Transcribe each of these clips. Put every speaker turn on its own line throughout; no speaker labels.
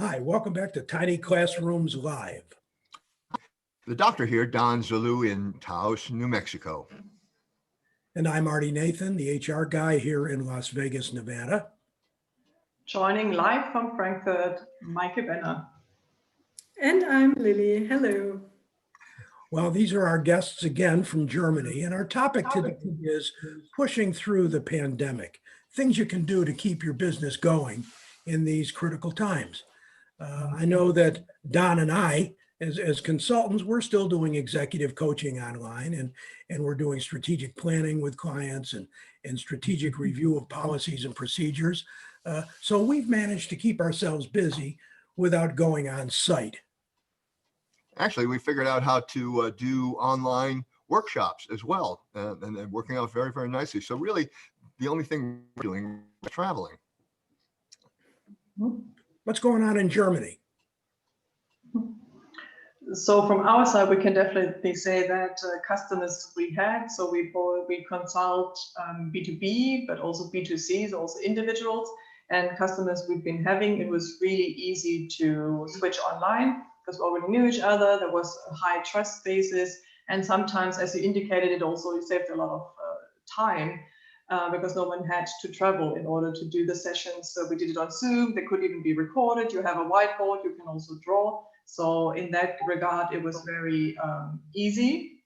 Hi, welcome back to Tiny Classrooms Live.
The doctor here, Don Zulu in Taos, New Mexico.
And I'm Artie Nathan, the HR guy here in Las Vegas, Nevada.
Joining live from Frankfurt, Maike Benner.
And I'm Lily. Hello.
Well, these are our guests again from Germany, and our topic today is pushing through the pandemic, things you can do to keep your business going in these critical times. I know that Don and I, as consultants, we're still doing executive coaching online, and we're doing strategic planning with clients and strategic review of policies and procedures. So we've managed to keep ourselves busy without going on site.
Actually, we figured out how to do online workshops as well, and they're working out very, very nicely. So really, the only thing we're doing is traveling.
What's going on in Germany?
So from our side, we can definitely say that customers we had, so we consult B2B, but also B2C, so also individuals and customers we've been having. It was really easy to switch online because we already knew each other. There was a high trust basis. And sometimes, as you indicated, it also saved a lot of time because no one had to travel in order to do the sessions. So we did it on Zoom. They could even be recorded. You have a whiteboard. You can also draw. So in that regard, it was very easy.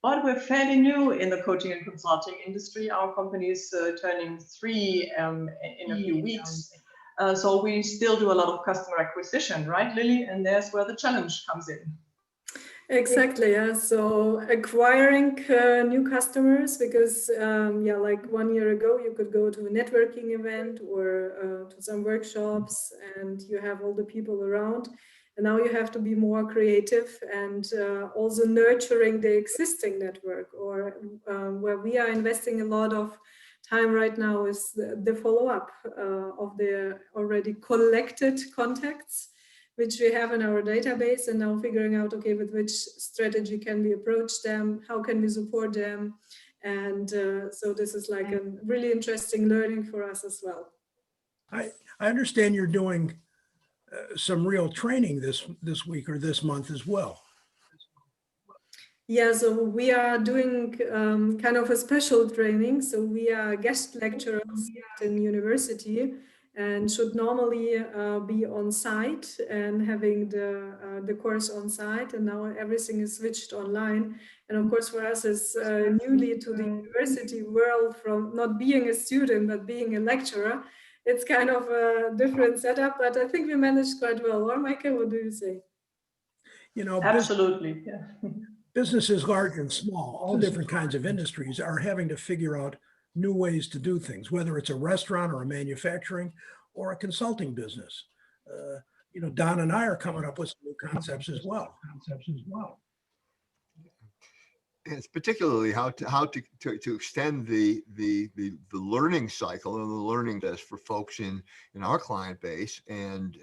But we're fairly new in the coaching and consulting industry. Our company is turning 3 in a few weeks. So we still do a lot of customer acquisition, right, Lily? And there's where the challenge comes in.
Exactly. Yeah. So acquiring new customers, because like 1 year ago, you could go to a networking event or to some workshops and you have all the people around. And now you have to be more creative and also nurturing the existing network, or where we are investing a lot of time right now is the follow-up of the already collected contacts, which we have in our database, and now figuring out, okay, with which strategy can we approach them? How can we support them? And so this is like a really interesting learning for us as well.
I understand you're doing some real training this week or this month as well.
Yeah, so we are doing kind of a special training. So we are guest lecturers in university and should normally be on site and having the course on site. And now everything is switched online. And of course, for us, as newly to the university world, from not being a student, but being a lecturer, it's kind of a different setup, but I think we managed quite well. Or Maike, what do you say?
You know,
absolutely. Yeah.
Businesses large and small, all different kinds of industries are having to figure out new ways to do things, whether it's a restaurant or a manufacturing or a consulting business. Don and I are coming up with some new concepts as well.
It's particularly how to extend the learning cycle and the learning test for folks in our client base, and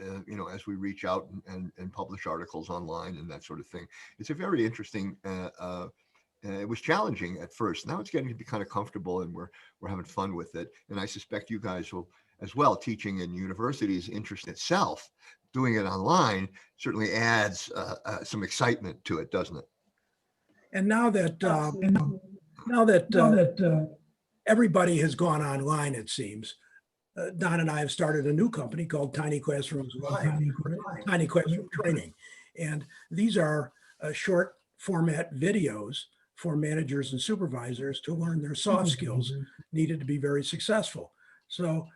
as we reach out and publish articles online and that sort of thing. It's a very interesting. It was challenging at first. Now it's getting to be kind of comfortable, and we're having fun with it. And I suspect you guys will as well. Teaching in universities, interest itself, doing it online certainly adds some excitement to it, doesn't it?
And now that everybody has gone online, it seems, Don and I have started a new company called Tiny Classrooms Live, Tiny Classroom Training. And these are short format videos for managers and supervisors to learn their soft skills needed to be very successful. So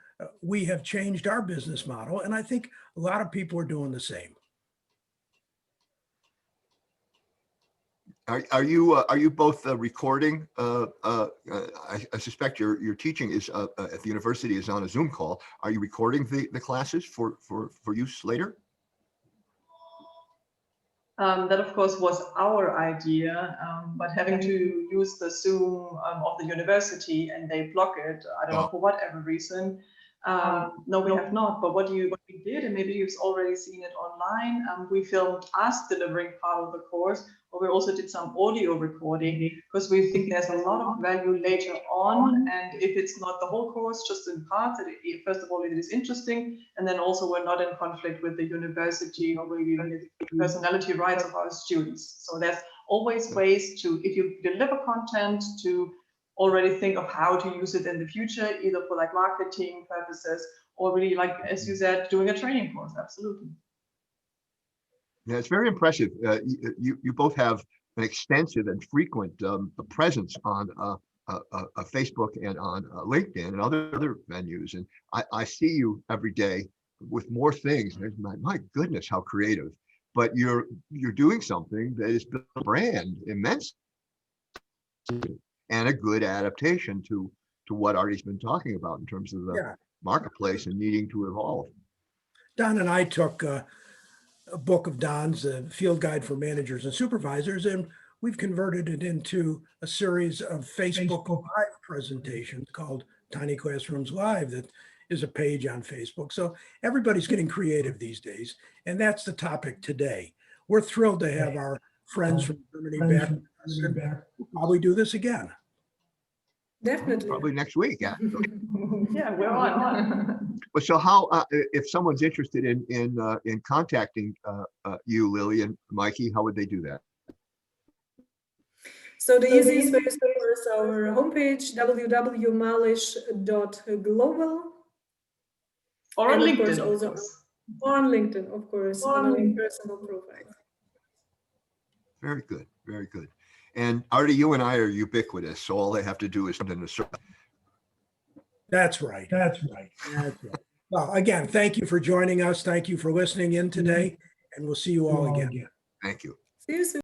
we have changed our business model, and I think a lot of people are doing the same.
Are you both recording? I suspect your teaching is at the university is on a Zoom call. Are you recording the classes for use later?
That of course was our idea, but having to use the Zoom of the university and they block it, I don't know, for whatever reason. No, we have not. But what we did, and maybe you've already seen it online, we filmed us delivering part of the course, or we also did some audio recording, because we think there's a lot of value later on. And if it's not the whole course, just in parts, first of all, it is interesting. And then also we're not in conflict with the university or even the personality rights of our students. So there's always ways to, if you deliver content, to already think of how to use it in the future, either for like marketing purposes or really, like, as you said, doing a training course. Absolutely.
Yeah, it's very impressive. You both have an extensive and frequent presence on Facebook and on LinkedIn and other venues. And I see you every day with more things. My goodness, how creative. But you're doing something that is built a brand immensely and a good adaptation to what Artie's been talking about in terms of the marketplace and needing to evolve.
Don and I took a book of Don's, a field guide for managers and supervisors, and we've converted it into a series of Facebook Live presentations called Tiny Classrooms Live that is a page on Facebook. So everybody's getting creative these days, and that's the topic today. We're thrilled to have our friends from Germany back with us, and we'll probably do this again.
Definitely.
Probably next week, actually.
Yeah, we're on.
But so how, if someone's interested in contacting you, Lily and Mikey, how would they do that?
So the easiest way is our homepage, www.malish.global.
Or on LinkedIn.
Also on LinkedIn, of course, on our personal profile.
Very good, very good. And Artie, you and I are ubiquitous, so all they have to do is something to search.
That's right. That's right. That's right. Well, again, thank you for joining us. Thank you for listening in today, and we'll see you all again.
Thank you.
See you soon.